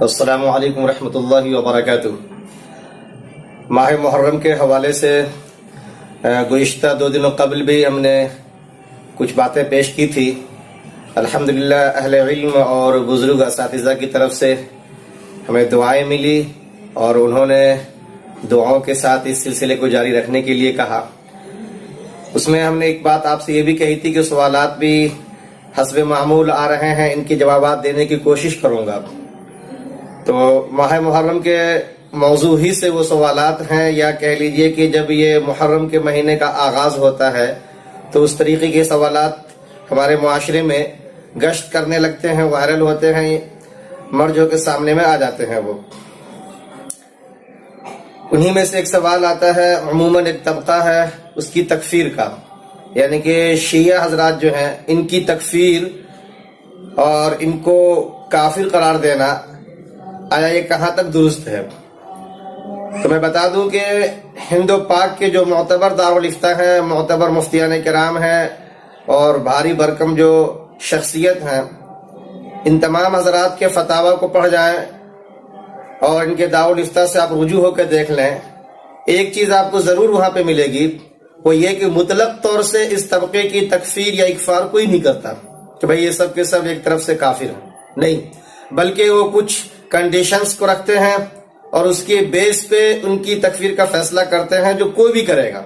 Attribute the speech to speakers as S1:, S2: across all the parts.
S1: السلام علیکم ورحمۃ اللہ وبرکاتہ۔ ماہ محرم کے حوالے سے گزشتہ 2 دنوں قبل بھی ہم نے کچھ باتیں پیش کی تھی۔ الحمدللہ اہل علم اور بزرگ اساتذہ کی طرف سے ہمیں دعائیں ملی اور انہوں نے دعاؤں کے ساتھ اس سلسلے کو جاری رکھنے کے لیے کہا۔ اس میں ہم نے ایک بات آپ سے یہ بھی کہی تھی کہ سوالات بھی حسب معمول آ رہے ہیں، ان کے جوابات دینے کی کوشش کروں گا۔ تو ماہ محرم کے موضوع ہی سے وہ سوالات ہیں، یا کہہ لیجئے کہ جب یہ محرم کے مہینے کا آغاز ہوتا ہے تو اس طریقے کے سوالات ہمارے معاشرے میں گشت کرنے لگتے ہیں، وائرل ہوتے ہیں، مرجوں کے سامنے میں آ جاتے ہیں۔ وہ انہی میں سے ایک سوال آتا ہے، عموماً ایک طبقہ ہے اس کی تکفیر کا، یعنی کہ شیعہ حضرات جو ہیں ان کی تکفیر اور ان کو کافر قرار دینا، آیا یہ کہاں تک درست ہے؟ تو میں بتا دوں کہ ہند و پاک کے جو معتبر دارالفتہ ہیں، معتبر مفتیان کرام ہیں اور بھاری بھرکم جو شخصیت ہیں، ان تمام حضرات کے فتاوی کو پڑھ جائیں اور ان کے دارالفتہ سے آپ رجوع ہو کے دیکھ لیں، ایک چیز آپ کو ضرور وہاں پہ ملے گی، وہ یہ کہ مطلق طور سے اس طبقے کی تکفیر یا اکفار کوئی نہیں کرتا کہ بھئی یہ سب کے سب ایک طرف سے کافر ہیں، نہیں، بلکہ وہ کچھ کنڈیشنز کو رکھتے ہیں اور اس کے بیس پہ ان کی تکفیر کا فیصلہ کرتے ہیں جو کوئی بھی کرے گا،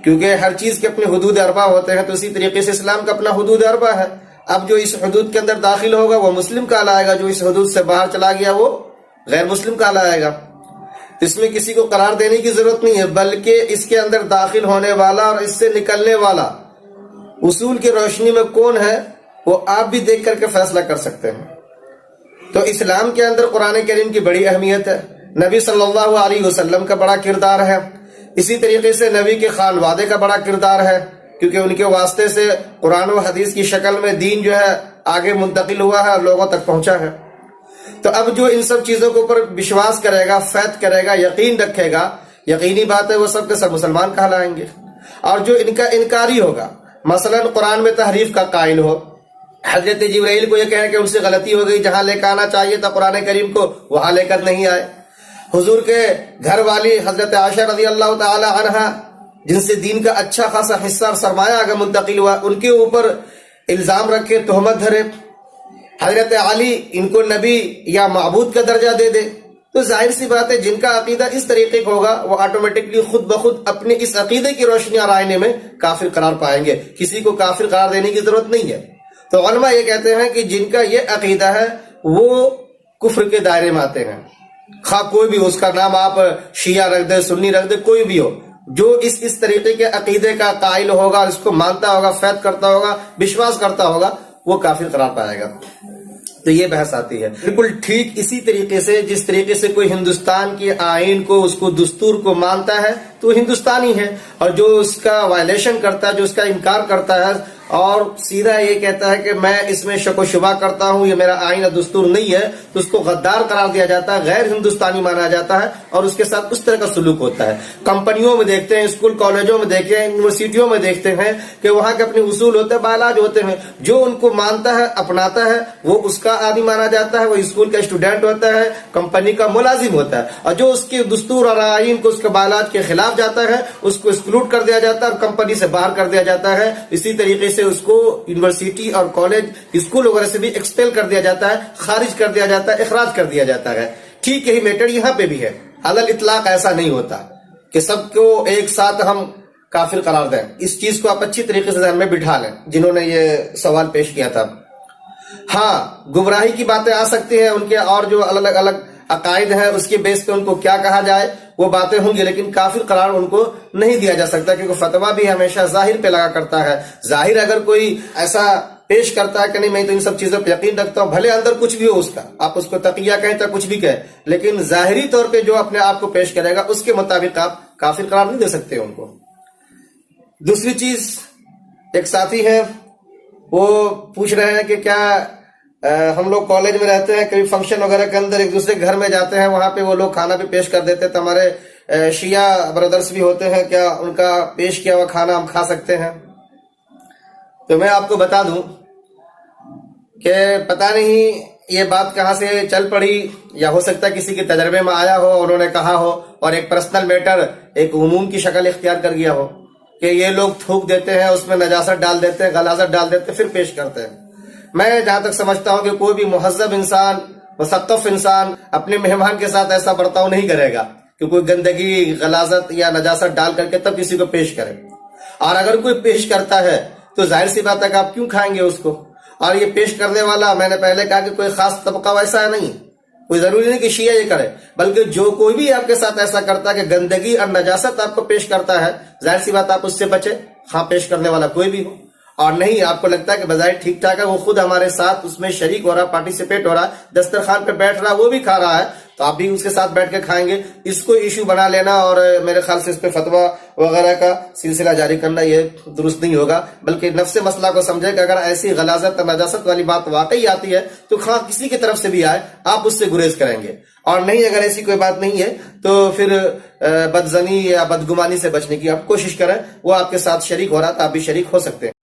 S1: کیونکہ ہر چیز کے اپنے حدود اربع ہوتے ہیں، تو اسی طریقے سے اسلام کا اپنا حدود اربع ہے۔ اب جو اس حدود کے اندر داخل ہوگا وہ مسلم کہلائے گا، جو اس حدود سے باہر چلا گیا وہ غیر مسلم کہلائے گا۔ اس میں کسی کو قرار دینے کی ضرورت نہیں ہے، بلکہ اس کے اندر داخل ہونے والا اور اس سے نکلنے والا اصول کی روشنی میں کون ہے وہ آپ بھی دیکھ کر کے فیصلہ کر سکتے ہیں۔ تو اسلام کے اندر قرآن کریم کی بڑی اہمیت ہے، نبی صلی اللہ علیہ وسلم کا بڑا کردار ہے، اسی طریقے سے نبی کے خانوادے کا بڑا کردار ہے، کیونکہ ان کے واسطے سے قرآن و حدیث کی شکل میں دین جو ہے آگے منتقل ہوا ہے اور لوگوں تک پہنچا ہے۔ تو اب جو ان سب چیزوں کے اوپر وشواس کرے گا، فیض کرے گا، یقین رکھے گا، یقینی بات ہے وہ سب کے سب مسلمان کہلائیں گے۔ اور جو ان کا انکاری ہوگا، مثلا قرآن میں تحریف کا قائل ہو، حضرت جبرائیل کو یہ کہے کہ ان سے غلطی ہو گئی، جہاں لے کر آنا چاہیے تھا قرآن کریم کو وہاں لے کر نہیں آئے، حضور کے گھر والی حضرت عائشہ رضی اللہ تعالی عنہ جن سے دین کا اچھا خاصا حصہ اور سرمایہ آگے منتقل ہوا، ان کے اوپر الزام رکھے، تہمت دھرے، حضرت علی ان کو نبی یا معبود کا درجہ دے دے، تو ظاہر سی بات ہے جن کا عقیدہ اس طریقے کا ہوگا وہ آٹومیٹکلی خود بخود اپنے اس عقیدے کی روشنی اور آئینے میں کافر قرار پائیں گے، کسی کو کافر قرار دینے کی ضرورت نہیں ہے۔ تو علماء یہ کہتے ہیں کہ جن کا یہ عقیدہ ہے وہ کفر کے دائرے میں آتے ہیں، خواہ کوئی بھی، اس کا نام آپ شیعہ رکھ دے، سنی رکھ دے، کوئی بھی ہو، جو اس طریقے کے عقیدے کا قائل ہوگا، اس کو مانتا ہوگا، فیض کرتا ہوگا، وشواس کرتا ہوگا، وہ کافر قرار پائے گا۔ تو یہ بحث آتی ہے بالکل ٹھیک اسی طریقے سے جس طریقے سے کوئی ہندوستان کے آئین کو، اس کو دستور کو مانتا ہے تو وہ ہندوستانی ہے، اور جو اس کا وائلیشن کرتا ہے، جو اس کا انکار کرتا ہے اور سیدھا یہ کہتا ہے کہ میں اس میں شک و شبہ کرتا ہوں، یہ میرا آئین اور دستور نہیں ہے، تو اس کو غدار قرار دیا جاتا ہے، غیر ہندوستانی مانا جاتا ہے، اور اس کے ساتھ اس طرح کا سلوک ہوتا ہے۔ کمپنیوں میں دیکھتے ہیں، اسکول کالجوں میں دیکھتے ہیں، یونیورسٹیوں میں دیکھتے ہیں کہ وہاں کے اپنے اصول ہوتے ہیں، بالاج ہوتے ہیں، جو ان کو مانتا ہے، اپناتا ہے، وہ اس کا آدمی مانا جاتا ہے، وہ اسکول کا اسٹوڈنٹ ہوتا ہے، کمپنی کا ملازم ہوتا ہے، اور جو اس کے دستور اور آئین کو، اس کے بالاج کے خلاف جاتا ہے، اس کو ایکسکلوڈ کر دیا جاتا ہے اور کمپنی سے باہر کر دیا جاتا ہے۔ اسی طریقے سے اس کو یونیورسٹی اور کالج، اسکول وغیرہ سے بھی ایکسپیل کر دیا جاتا ہے، خارج کر دیا جاتا ہے، اخراج کر دیا جاتا ہے۔ ٹھیک یہی میٹر یہاں پہ بھی ہے، علی الاطلاق ایسا نہیں ہوتا کہ سب کو ایک ساتھ ہم کافر قرار دیں۔ اس چیز کو آپ اچھی طریقے سے ذہن میں بٹھا لیں جنہوں نے یہ سوال پیش کیا تھا۔ ہاں، گمراہی کی باتیں آ سکتی ہیں، ان کے اور جو الگ الگ عقائد ہیں اس کے بیس پہ ان کو کیا کہا جائے وہ باتیں ہوں گی، لیکن کافر قرار ان کو نہیں دیا جا سکتا، کیونکہ فتویٰ بھی ہمیشہ ظاہر پہ لگا کرتا ہے۔ ظاہر اگر کوئی ایسا پیش کرتا ہے کہ نہیں میں تو ان سب چیزوں پہ یقین رکھتا ہوں، بھلے اندر کچھ بھی ہو اس کا، آپ اس کو تقیہ کہیں تو کچھ بھی کہیں، لیکن ظاہری طور پہ جو اپنے آپ کو پیش کرے گا اس کے مطابق آپ کافر قرار نہیں دے سکتے ان کو۔ دوسری چیز، ایک ساتھی ہیں وہ پوچھ رہے ہیں کہ کیا ہم لوگ کالج میں رہتے ہیں، کبھی فنکشن وغیرہ کے اندر ایک دوسرے گھر میں جاتے ہیں، وہاں پہ وہ لوگ کھانا بھی پیش کر دیتے، تو ہمارے شیعہ برادرز بھی ہوتے ہیں، کیا ان کا پیش کیا ہوا کھانا ہم کھا سکتے ہیں؟ تو میں آپ کو بتا دوں کہ پتہ نہیں یہ بات کہاں سے چل پڑی، یا ہو سکتا ہے کسی کے تجربے میں آیا ہو، انہوں نے کہا ہو اور ایک پرسنل میٹر ایک عموم کی شکل اختیار کر گیا ہو کہ یہ لوگ تھوک دیتے ہیں، اس میں نجاست ڈال دیتے ہیں، غلاظت ڈال دیتے ہیں، پھر پیش کرتے ہیں۔ میں جہاں تک سمجھتا ہوں کہ کوئی بھی مہذب انسان، مثقف انسان اپنے مہمان کے ساتھ ایسا برتاؤ نہیں کرے گا کہ کوئی گندگی، غلاظت یا نجاست ڈال کر کے تب کسی کو پیش کرے، اور اگر کوئی پیش کرتا ہے تو ظاہر سی بات ہے کہ آپ کیوں کھائیں گے اس کو۔ اور یہ پیش کرنے والا، میں نے پہلے کہا کہ کوئی خاص طبقہ ویسا نہیں، کوئی ضروری نہیں کہ شیعہ یہ کرے، بلکہ جو کوئی بھی آپ کے ساتھ ایسا کرتا ہے کہ گندگی اور نجاست آپ کو پیش کرتا ہے، ظاہر سی بات آپ اس سے بچے، خواہ پیش کرنے والا کوئی بھی ہو۔ اور نہیں آپ کو لگتا ہے کہ بظاہر ٹھیک ٹھاک ہے، وہ خود ہمارے ساتھ اس میں شریک ہو رہا، پارٹیسپیٹ ہو رہا، دسترخوان پہ بیٹھ رہا، وہ بھی کھا رہا ہے، تو آپ بھی اس کے ساتھ بیٹھ کے کھائیں گے۔ اس کو ایشو بنا لینا اور میرے خیال سے اس پہ فتویٰ وغیرہ کا سلسلہ جاری کرنا یہ درست نہیں ہوگا، بلکہ نفس مسئلہ کو سمجھے کہ اگر ایسی غلاظت اور نجاست والی بات واقعی آتی ہے تو خواہ کسی کی طرف سے بھی آئے آپ اس سے گریز کریں گے، اور نہیں اگر ایسی کوئی بات نہیں ہے تو پھر بدزنی یا بدگمانی سے بچنے کی آپ کوشش کریں۔ وہ آپ کے ساتھ شریک ہو رہا تو آپ بھی شریک ہو سکتے ہیں۔